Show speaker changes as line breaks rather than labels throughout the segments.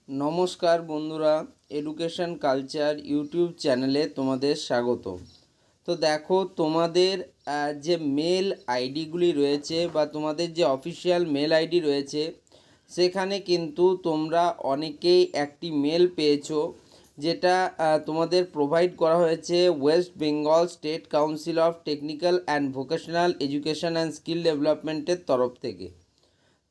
নমস্কার বন্ধুরা, education culture YouTube চ্যানেলে তোমাদের স্বাগত। তো দেখো, তোমাদের যে মেল আইডিগুলি রয়েছে বা তোমাদের যে অফিসিয়াল মেল আইডি রয়েছে, সেখানে কিন্তু তোমরা অনেকেই একটি মেল পেয়েছো, যেটা তোমাদের প্রোভাইড করা হয়েছে West Bengal state council of technical and vocational education and skill ডেভেলপমেন্টের তরফ থেকে।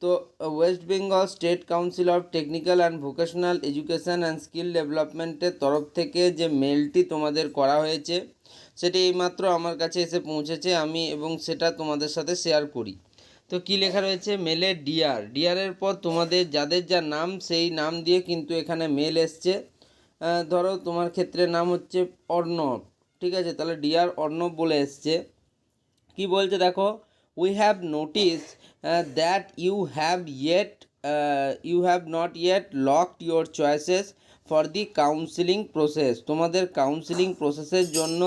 তো West Bengal state council of technical and vocational education and skill ডেভেলপমেন্টের তরফ থেকে যে মেলটি তোমাদের করা হয়েছে, সেটি এইমাত্র আমার কাছে এসে পৌঁছেছে, আমি এবং সেটা তোমাদের সাথে শেয়ার করি। তো কি লেখা রয়েছে মেলে? ডিয়ারের পর তোমাদের যাদের যা নাম, সেই নাম দিয়ে কিন্তু এখানে মেল এসছে। ধরো তোমার ক্ষেত্রে নাম হচ্ছে অর্ণব, ঠিক আছে, তাহলে ডিয়ার অর্ণব বলে এসছে। কি বলছে দেখো, we have notice that you have not yet locked your choices for the counselling process. তোমাদের কাউন্সিলিং প্রসেসের জন্য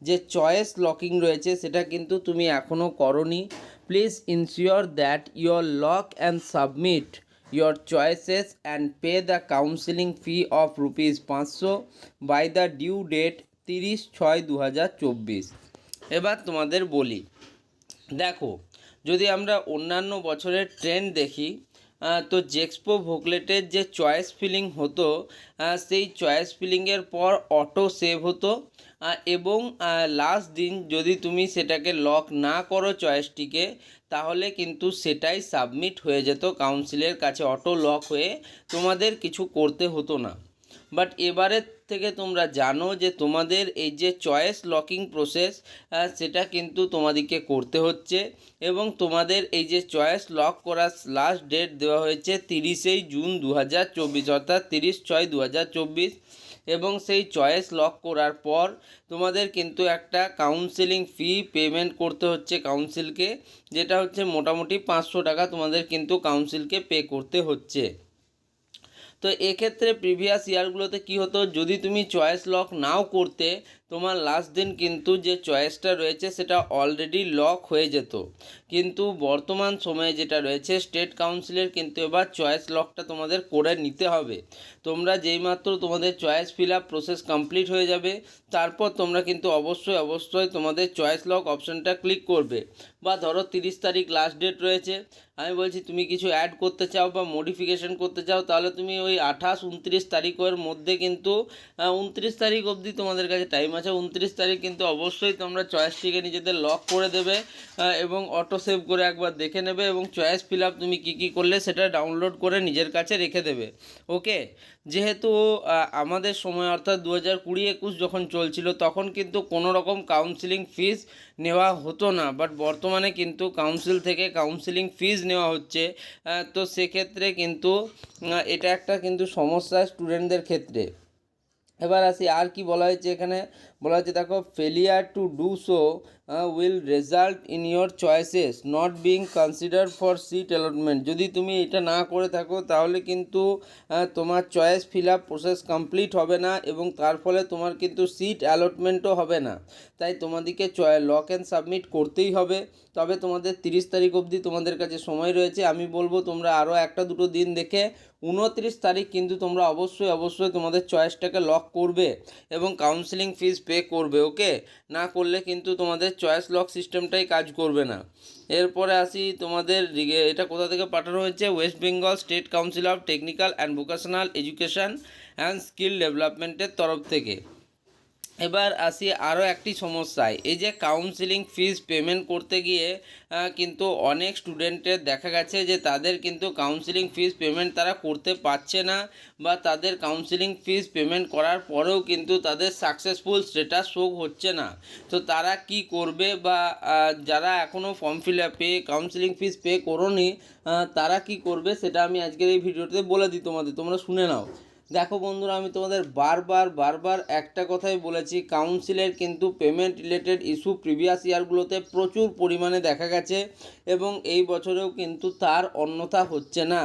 যে চয়েস লকিং রয়েছে, সেটা কিন্তু তুমি এখনও করনি। Please ensure that your lock and submit your choices and pay the counseling fee of ₹500 by the due date 30/6/2024। এবার তোমাদের বলি, দেখো, যদি আমরা অন্যান্য বছরের ট্রেন্ড দেখি, তো জেক্সপো ভোকলেটের যে চয়েস ফিলিং হতো, সেই চয়েস ফিলিংয়ের পর অটো সেভ হতো, এবং লাস্ট দিন যদি তুমি সেটাকে লক না করো চয়েসটিকে, তাহলে কিন্তু সেটাই সাবমিট হয়ে যেত কাউন্সিলের কাছে, অটো লক হয়ে তোমাদের কিছু করতে হতো না। বাট এবারের থেকে তোমরা জানো যে তোমাদের এই যে চয়েস লকিং প্রসেস, সেটা কিন্তু তোমাদেরকে করতে হচ্ছে, এবং তোমাদের এই যে চয়েস লক করার লাস্ট ডেট দেওয়া হয়েছে 30 জুন 2024, অর্থাৎ 30/6/2024। এবং সেই চয়েস লক করার পর তোমাদের কিন্তু একটা কাউন্সেলিং ফি পেমেন্ট করতে হচ্ছে কাউন্সিলকে, যেটা হচ্ছে মোটামুটি 500 টাকা তোমাদের কিন্তু কাউন্সিলকে পে করতে হচ্ছে। তো এক্ষেত্রে প্রিভিয়াস ইয়ারগুলোতে কী হতো, যদি তুমি চয়েস লক নাও করতে, তোমার লাস্ট দিন কিন্তু যে চয়েসটা রয়েছে সেটা অলরেডি লক হয়ে যেত। কিন্তু বর্তমান সময়ে যেটা রয়েছে, স্টেট কাউন্সিলের কিন্তু এবার চয়েস লকটা তোমাদের করে নিতে হবে। তোমরা যেইমাত্র তোমাদের choice fill up process complete হয়ে যাবে, তারপর তোমরা কিন্তু অবশ্যই তোমাদের চয়েস লক অপশানটা ক্লিক করবে। বা ধরো 30 তারিখ লাস্ট ডেট রয়েছে, আমি বলছি তুমি কিছু অ্যাড করতে চাও বা মডিফিকেশন করতে চাও, তাহলে তুমি ওই 28-29 তারিখের মধ্যে কিন্তু 29 তারিখ অবধি তোমাদের কাছে টাইম আছে। 29 তারিখ কিন্তু অবশ্যই তোমরা চয়েসটিকে নিজেদের লক করে দেবে, এবং অটো সেভ করে একবার দেখে নেবে, এবং চয়েস ফিল আপ তুমি কী করলে সেটা ডাউনলোড করে নিজের কাছে রেখে দেবে। ওকে, যেহেতু আমাদের সময় অর্থাৎ 2020-21 যখন চলছিল, তখন কিন্তু কোনো রকম কাউন্সিলিং ফিস নেওয়া হতো না, বাট বর্তমানে কিন্তু কাউন্সিল থেকে কাউন্সিলিং ফিস নেওয়া হচ্ছে। তো সেক্ষেত্রে কিন্তু এটা একটা কিন্তু সমস্যা স্টুডেন্টদের ক্ষেত্রে। এবার আসি, আর কি বলা হয়েছে এখানে? বলা হচ্ছে দেখো, failure to do so will result in your choices not being consider for seat allotment. যদি তুমি এটা না করে থাকো, তাহলে কিন্তু তোমার choice fill up process complete হবে না, এবং তার ফলে তোমার কিন্তু সিট অ্যালটমেন্টও হবে না। তাই তোমাদেরকে লক অ্যান্ড সাবমিট করতেই হবে। তবে তোমাদের 30 তারিখ অবধি তোমাদের কাছে সময় রয়েছে। আমি বলবো তোমরা আরও 1-2 দিন দেখে 29 তারিখ কিন্তু তোমরা অবশ্যই তোমাদের চয়েসটাকে লক করবে এবং কাউন্সিলিং ফিস পে করবে। ওকে, না করলে কিন্তু তোমাদের চয়েস লক সিস্টেমটাই কাজ করবে না। এরপরে আসি, তোমাদের এটা কোথা থেকে পাঠানো হয়েছে? West Bengal state council of technical and vocational education and skill ডেভেলপমেন্টের তরফ থেকে। এবার আসি আরও একটি সমস্যায়, এই যে কাউন্সিলিং ফিস পেমেন্ট করতে গিয়ে কিন্তু অনেক স্টুডেন্টের দেখা গেছে যে তাদের কিন্তু কাউন্সিলিং ফিস পেমেন্ট তারা করতে পারছে না, বা তাদের কাউন্সিলিং ফিস পেমেন্ট করার পরেও কিন্তু তাদের সাকসেসফুল স্ট্যাটাস শো হচ্ছে না। তো তারা কি করবে, বা যারা এখনও ফর্ম ফিল আপে কাউন্সিলিং ফিস পে করোনি, তারা কি করবে, সেটা আমি আজকের এই ভিডিওতে বলে দিই তোমাদের, তোমরা শুনে নাও। দেখো বন্ধুরা, আমি তোমাদের বারবার একটা কথাই বলেছি, কাউন্সিলের কিন্তু পেমেন্ট রিলেটেড ইস্যু প্রিভিয়াস ইয়ারগুলোতে প্রচুর পরিমাণে দেখা গেছে, এবং এই বছরেও কিন্তু তার অন্যথা হচ্ছে না।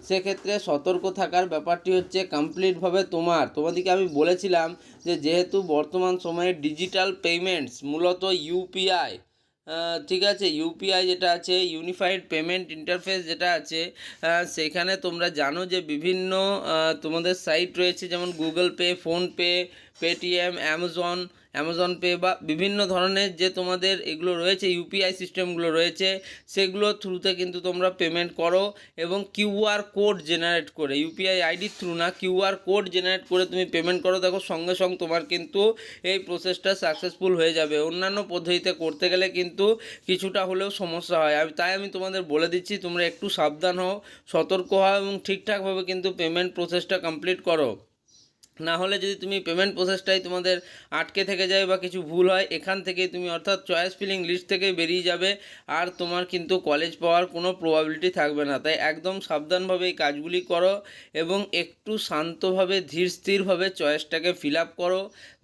সেক্ষেত্রে সতর্ক থাকার ব্যাপারটি হচ্ছে কমপ্লিটভাবে তোমাদেরকে আমি বলেছিলাম যে যেহেতু বর্তমান সময়ে ডিজিটাল পেমেন্টস, মূলত ইউপিআই, ঠিক আছে, ইউপিআই যেটা আছে, ইউনিফাইড পেমেন্ট ইন্টারফেস যেটা আছে, সেখানে তোমরা জানো যে বিভিন্ন তোমাদের সাইট রয়েছে, যেমন Google pay, PhonePe, Paytm, Amazon pay বা বিভিন্ন ধরনের যে তোমাদের এগুলো রয়েছে, ইউপিআই সিস্টেমগুলো রয়েছে, সেগুলোর থ্রুতে কিন্তু তোমরা পেমেন্ট করো এবং কিউআর কোড জেনারেট করে, ইউপিআই আইডির থ্রু না, কিউআর কোড জেনারেট করে তুমি পেমেন্ট করো। দেখো সঙ্গে সঙ্গে তোমার কিন্তু এই প্রসেসটা সাকসেসফুল হয়ে যাবে। অন্যান্য পদ্ধতিতে করতে গেলে কিন্তু কিছুটা হলেও সমস্যা হয়। তাই আমি তোমাদের বলে দিচ্ছি, তোমরা একটু সাবধান হও, সতর্ক হও এবং ঠিকঠাকভাবে কিন্তু পেমেন্ট প্রসেসটা কমপ্লিট করো। না হলে যদি তুমি পেমেন্ট প্রসেসটাই তোমাদের আটকে থেকে যায় বা কিছু ভুল হয়, এখান থেকেই তুমি অর্থাৎ চয়েস ফিলিং লিস্ট থেকেই বেরিয়ে যাবে, আর তোমার কিন্তু কলেজ পাওয়ার কোনো প্রবাবিলিটি থাকবে না। তাই একদম সাবধানভাবে এই কাজগুলি করো এবং একটু শান্তভাবে ধীর স্থিরভাবে চয়েসটাকে ফিল আপ করো।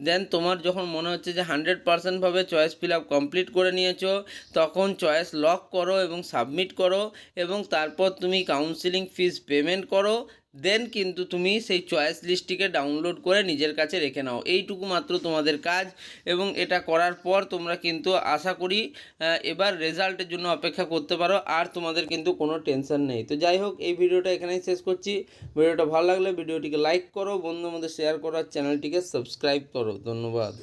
দেন তোমার যখন মনে হচ্ছে যে 100%ভাবে চয়েস ফিল আপ কমপ্লিট করে নিয়েছো, তখন চয়েস লক করো এবং সাবমিট করো এবং তারপর তুমি কাউন্সিলিং ফিস পেমেন্ট করো। দেন কিন্তু তুমি সেই চয়েস লিস্টটিকে ডাউনলোড করে নিজের কাছে রেখে নাও। এইটুকু মাত্র তোমাদের কাজ এবং এটা করার পর তোমরা কিন্তু আশা করি এবার রেজাল্টের জন্য অপেক্ষা করতে পারো, আর তোমাদের কিন্তু কোনো টেনশন নেই। তো যাই হোক, এই ভিডিওটা এখানেই শেষ করছি। ভিডিওটা ভালো লাগলে ভিডিওটিকে লাইক করো, বন্ধুদের মধ্যে শেয়ার করো, আর চ্যানেলটিকে সাবস্ক্রাইব করো। ধন্যবাদ।